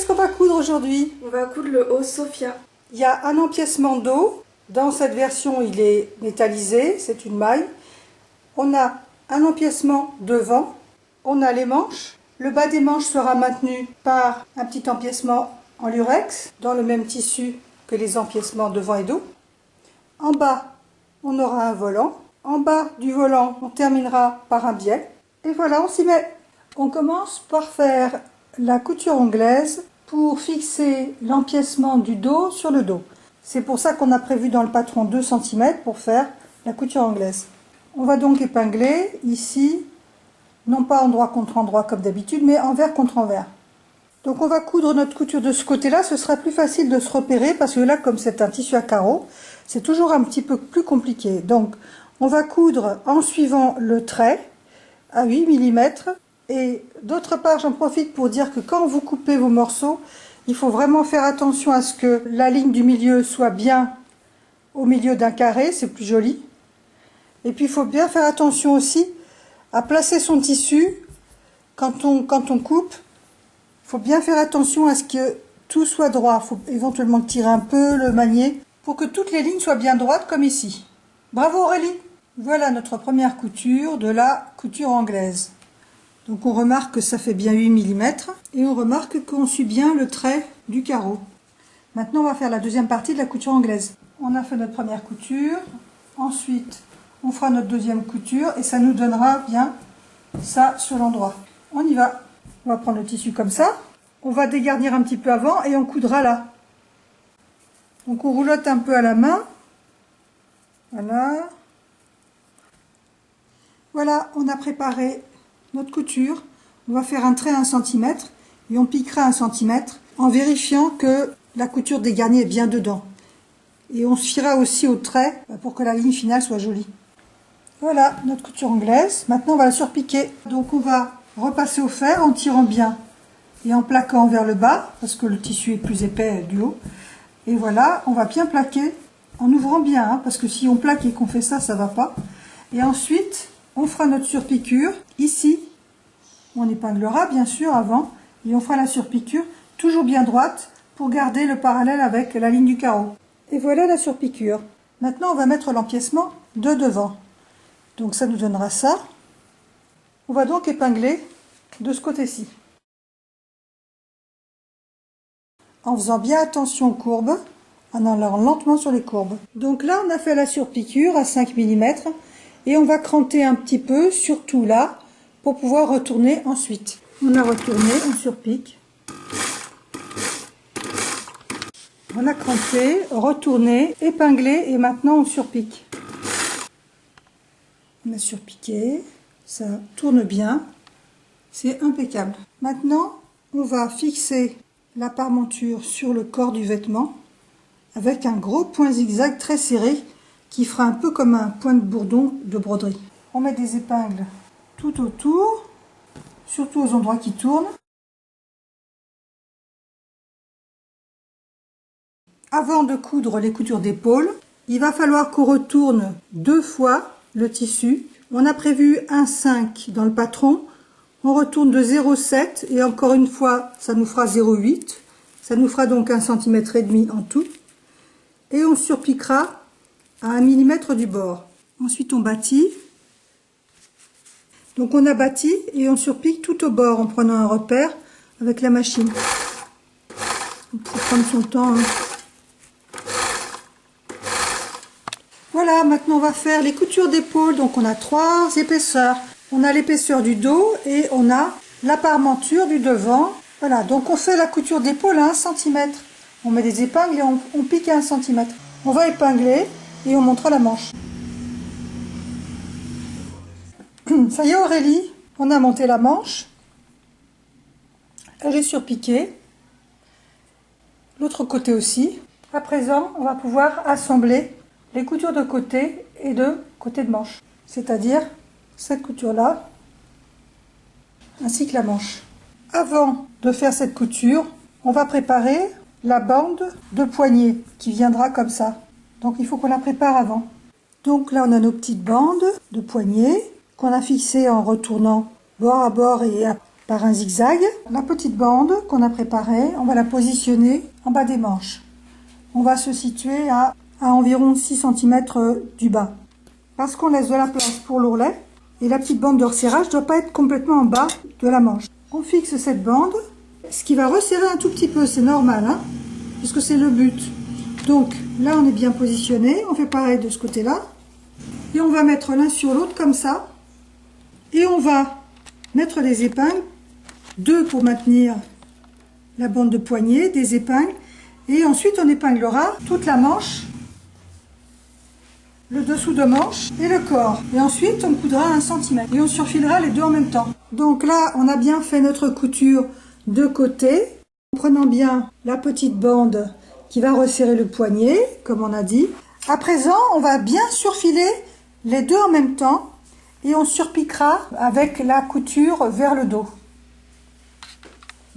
qu'est-ce qu'on va coudre aujourd'hui? On va coudre le haut Sophia. Il y a un empiècement dos. Dans cette version, il est métallisé, c'est une maille. On a un empiècement devant. On a les manches. Le bas des manches sera maintenu par un petit empiècement en lurex, dans le même tissu que les empiècements devant et dos. En bas, on aura un volant. En bas du volant, on terminera par un biais. Et voilà, on s'y met. On commence par faire la couture anglaise pour fixer l'empiècement du dos sur le dos. C'est pour ça qu'on a prévu dans le patron 2 cm pour faire la couture anglaise. On va donc épingler ici, non pas endroit contre endroit comme d'habitude, mais envers contre envers. Donc on va coudre notre couture de ce côté-là, ce sera plus facile de se repérer parce que là, comme c'est un tissu à carreaux, c'est toujours un petit peu plus compliqué. Donc on va coudre en suivant le trait à 8 mm. Et d'autre part, j'en profite pour dire que quand vous coupez vos morceaux, il faut vraiment faire attention à ce que la ligne du milieu soit bien au milieu d'un carré, c'est plus joli. Et puis il faut bien faire attention aussi à placer son tissu quand on coupe. Il faut bien faire attention à ce que tout soit droit. Il faut éventuellement tirer un peu, le manier, pour que toutes les lignes soient bien droites comme ici. Bravo Aurélie! Voilà notre première couture de la couture anglaise. Donc on remarque que ça fait bien 8 mm et on remarque qu'on suit bien le trait du carreau. Maintenant on va faire la deuxième partie de la couture anglaise. On a fait notre première couture, ensuite on fera notre deuxième couture et ça nous donnera bien ça sur l'endroit. On y va. On va prendre le tissu comme ça. On va dégarnir un petit peu avant et on coudra là. Donc on roulotte un peu à la main. Voilà. Voilà, on a préparé notre couture. On va faire un trait à 1 cm et on piquera 1 cm en vérifiant que la couture dégarnie est bien dedans. Et on se fiera aussi au trait pour que la ligne finale soit jolie. Voilà notre couture anglaise. Maintenant on va la surpiquer. Donc on va repasser au fer en tirant bien et en plaquant vers le bas parce que le tissu est plus épais du haut. Et voilà, on va bien plaquer en ouvrant bien parce que si on plaque et qu'on fait ça, ça va pas. Et ensuite, on fera notre surpiqûre ici. On épinglera bien sûr avant et on fera la surpiqûre toujours bien droite pour garder le parallèle avec la ligne du carreau. Et voilà la surpiqûre. Maintenant, on va mettre l'empiècement de devant. Donc ça nous donnera ça. On va donc épingler de ce côté-ci. En faisant bien attention aux courbes, en allant lentement sur les courbes. Donc là, on a fait la surpiqûre à 5 mm et on va cranter un petit peu, surtout là, pour pouvoir retourner ensuite. On a retourné, on surpique. On a cranté, retourné, épinglé et maintenant on surpique. On a surpiqué, ça tourne bien, c'est impeccable. Maintenant, on va fixer la parmenture sur le corps du vêtement avec un gros point zigzag très serré qui fera un peu comme un point de bourdon de broderie. On met des épingles tout autour, surtout aux endroits qui tournent. Avant de coudre les coutures d'épaule, il va falloir qu'on retourne 2 fois le tissu. On a prévu 1,5 dans le patron. On retourne de 0,7 et encore une fois, ça nous fera 0,8. Ça nous fera donc 1,5 cm en tout. Et on surpiquera à 1 mm du bord. Ensuite, on bâtit. Donc on a bâti et on surpique tout au bord en prenant un repère avec la machine. Il faut prendre son temps. Voilà, maintenant on va faire les coutures d'épaule. Donc on a 3 épaisseurs. On a l'épaisseur du dos et on a la parmenture du devant. Voilà, donc on fait la couture d'épaule à 1 cm. On met des épingles et on pique à 1 cm. On va épingler et on montrera la manche. Ça y est Aurélie, on a monté la manche. Elle est surpiquée. L'autre côté aussi. À présent, on va pouvoir assembler les coutures de côté et de côté de manche. C'est-à-dire cette couture-là, ainsi que la manche. Avant de faire cette couture, on va préparer la bande de poignet qui viendra comme ça. Donc il faut qu'on la prépare avant. Donc là on a nos petites bandes de poignet qu'on a fixées en retournant bord à bord et par un zigzag. La petite bande qu'on a préparée, on va la positionner en bas des manches. On va se situer à environ 6 cm du bas. Parce qu'on laisse de la place pour l'ourlet, et la petite bande de resserrage ne doit pas être complètement en bas de la manche. On fixe cette bande, ce qui va resserrer un tout petit peu, c'est normal, hein, puisque c'est le but. Donc là on est bien positionné, on fait pareil de ce côté-là, et on va mettre l'un sur l'autre comme ça, et on va mettre des épingles, 2 pour maintenir la bande de poignet, des épingles, et ensuite on épinglera toute la manche, le dessous de manche et le corps. Et ensuite on coudra 1 cm et on surfilera les deux en même temps. Donc là on a bien fait notre couture de côté, en prenant bien la petite bande qui va resserrer le poignet, comme on a dit. À présent on va bien surfiler les deux en même temps et on surpiquera avec la couture vers le dos.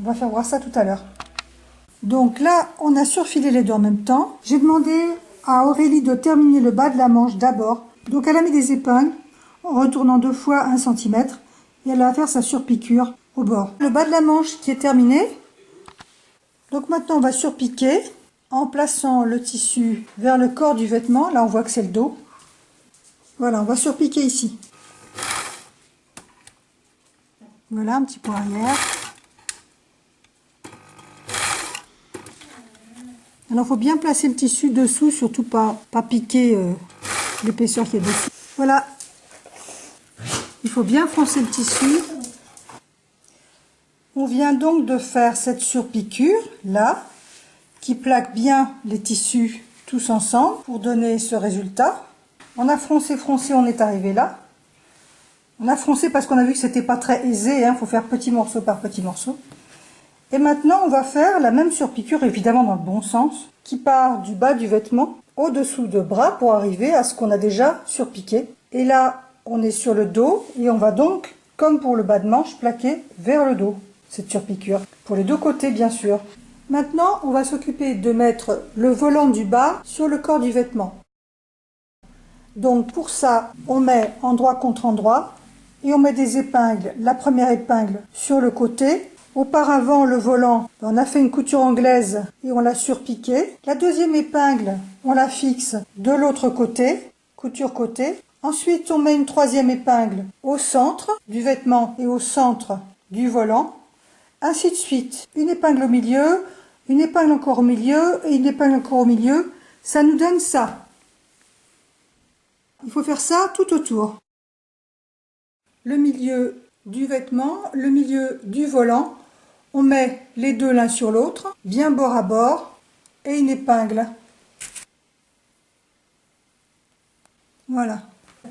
On va faire voir ça tout à l'heure. Donc là, on a surfilé les deux en même temps. J'ai demandé à Aurélie de terminer le bas de la manche d'abord. Donc elle a mis des épingles en retournant 2 fois 1 cm et elle va faire sa surpiqûre au bord. Le bas de la manche qui est terminé. Donc maintenant on va surpiquer en plaçant le tissu vers le corps du vêtement. Là on voit que c'est le dos. Voilà, on va surpiquer ici. Voilà, un petit point arrière. Alors, il faut bien placer le tissu dessous, surtout pas piquer l'épaisseur qui est dessus. Voilà. Il faut bien froncer le tissu. On vient donc de faire cette surpiqûre, là, qui plaque bien les tissus tous ensemble pour donner ce résultat. On a froncé, on est arrivé là. On a froncé parce qu'on a vu que c'était pas très aisé, hein, faut faire petit morceau par petit morceau. Et maintenant, on va faire la même surpiqûre, évidemment dans le bon sens, qui part du bas du vêtement au-dessous de bras pour arriver à ce qu'on a déjà surpiqué. Et là, on est sur le dos et on va donc, comme pour le bas de manche, plaquer vers le dos, cette surpiqûre. Pour les deux côtés, bien sûr. Maintenant, on va s'occuper de mettre le volant du bas sur le corps du vêtement. Donc pour ça, on met endroit contre endroit et on met des épingles. La première épingle sur le côté. Auparavant, le volant, on a fait une couture anglaise et on l'a surpiqué. La deuxième épingle, on la fixe de l'autre côté, couture côté. Ensuite, on met une troisième épingle au centre du vêtement et au centre du volant. Ainsi de suite. Une épingle au milieu, une épingle encore au milieu et une épingle encore au milieu. Ça nous donne ça. Il faut faire ça tout autour. Le milieu du vêtement, le milieu du volant. On met les deux l'un sur l'autre, bien bord à bord, et une épingle. Voilà.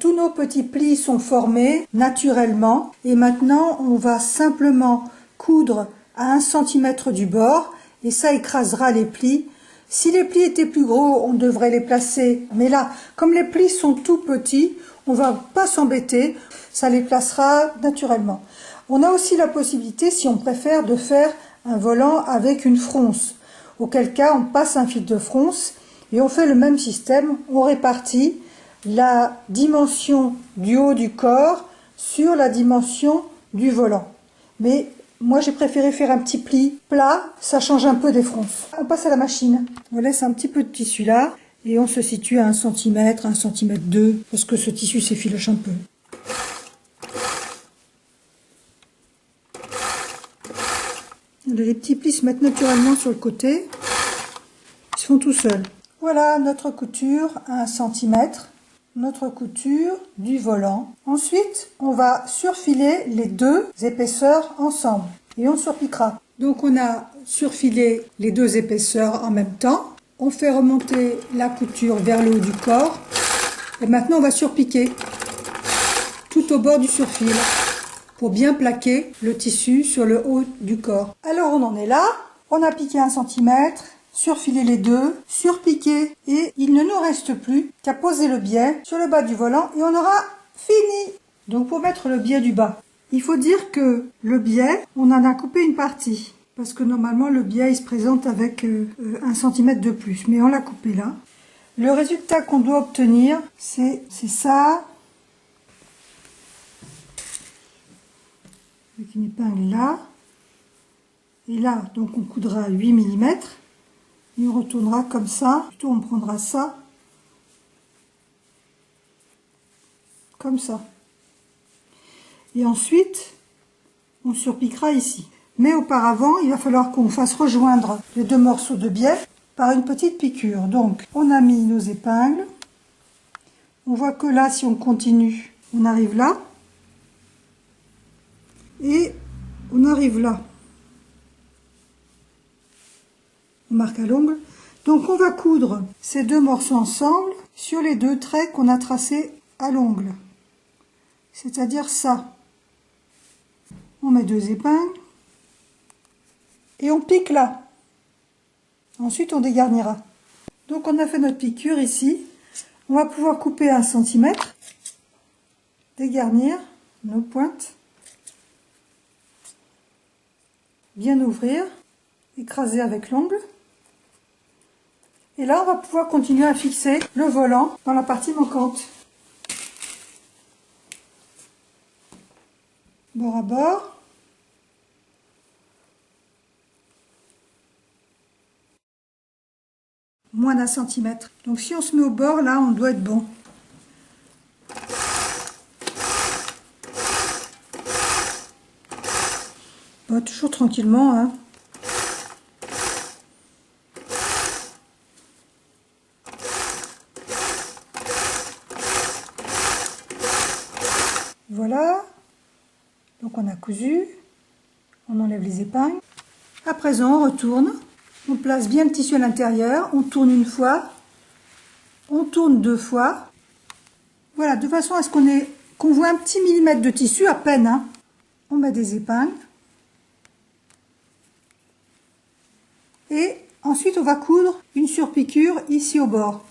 Tous nos petits plis sont formés naturellement. Et maintenant, on va simplement coudre à 1 cm du bord. Et ça écrasera les plis. Si les plis étaient plus gros, on devrait les placer. Mais là, comme les plis sont tout petits, on ne va pas s'embêter. Ça les placera naturellement. On a aussi la possibilité, si on préfère, de faire un volant avec une fronce. Auquel cas, on passe un fil de fronce et on fait le même système. On répartit la dimension du haut du corps sur la dimension du volant. Mais moi, j'ai préféré faire un petit pli plat, ça change un peu des fronces. On passe à la machine. On laisse un petit peu de tissu là et on se situe à 1 cm, 1 cm 2, parce que ce tissu s'effiloche un peu. Les petits plis se mettent naturellement sur le côté. Ils se font tout seuls. Voilà notre couture à 1 cm. Notre couture du volant. Ensuite, on va surfiler les deux épaisseurs ensemble. Et on surpiquera. Donc on a surfilé les deux épaisseurs en même temps. On fait remonter la couture vers le haut du corps. Et maintenant on va surpiquer tout au bord du surfil, pour bien plaquer le tissu sur le haut du corps. Alors on en est là, on a piqué 1 cm, surfilé les deux, surpiqué et il ne nous reste plus qu'à poser le biais sur le bas du volant et on aura fini. Donc pour mettre le biais du bas, il faut dire que le biais, on en a coupé une partie parce que normalement le biais il se présente avec 1 cm de plus, mais on l'a coupé là. Le résultat qu'on doit obtenir, c'est ça. avec une épingle là. Et là, donc on coudra 8 mm. Et on retournera comme ça. Plutôt on prendra ça. Comme ça. Et ensuite, on surpiquera ici. Mais auparavant, il va falloir qu'on fasse rejoindre les deux morceaux de biais par une petite piqûre. Donc, on a mis nos épingles. On voit que là, si on continue, on arrive là. Et on arrive là. On marque à l'ongle. Donc, on va coudre ces deux morceaux ensemble sur les deux traits qu'on a tracés à l'ongle. C'est-à-dire ça. On met deux épingles. Et on pique là. Ensuite, on dégarnira. Donc, on a fait notre piqûre ici. On va pouvoir couper 1 cm. Dégarnir nos pointes. Bien ouvrir. Écraser avec l'ongle. Et là, on va pouvoir continuer à fixer le volant dans la partie manquante. Bord à bord. Moins d'1 centimètre. Donc si on se met au bord, là, on doit être bon. Bon, toujours tranquillement, hein. Voilà. Donc on a cousu. On enlève les épingles. À présent, on retourne. On place bien le tissu à l'intérieur, on tourne une fois, on tourne deux fois. Voilà, de façon à ce qu'on voit un petit millimètre de tissu, à peine. Hein. On met des épingles. Et ensuite, on va coudre une surpiqûre ici au bord.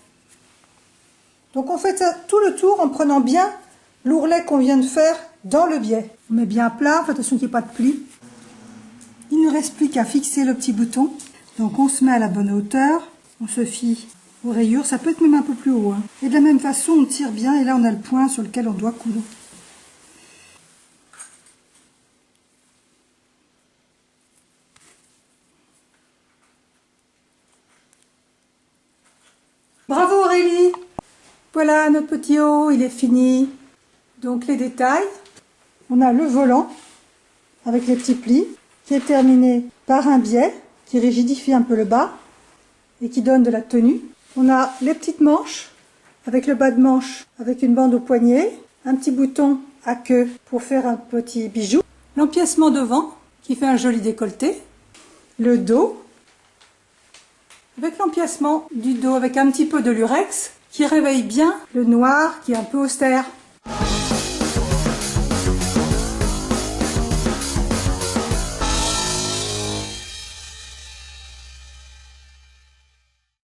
Donc on fait ça tout le tour en prenant bien l'ourlet qu'on vient de faire dans le biais. On met bien à plat, faites attention qu'il n'y ait pas de pli. Il ne reste plus qu'à fixer le petit bouton. Donc on se met à la bonne hauteur, on se fie aux rayures, ça peut être même un peu plus haut. Hein. Et de la même façon, on tire bien et là on a le point sur lequel on doit coudre. Bravo Aurélie! Voilà notre petit haut, il est fini. Donc les détails, on a le volant avec les petits plis qui est terminé par un biais qui rigidifie un peu le bas et qui donne de la tenue. On a les petites manches avec le bas de manche avec une bande au poignet, un petit bouton à queue pour faire un petit bijou, l'empiècement devant qui fait un joli décolleté, le dos avec l'empiècement du dos avec un petit peu de lurex qui réveille bien le noir qui est un peu austère.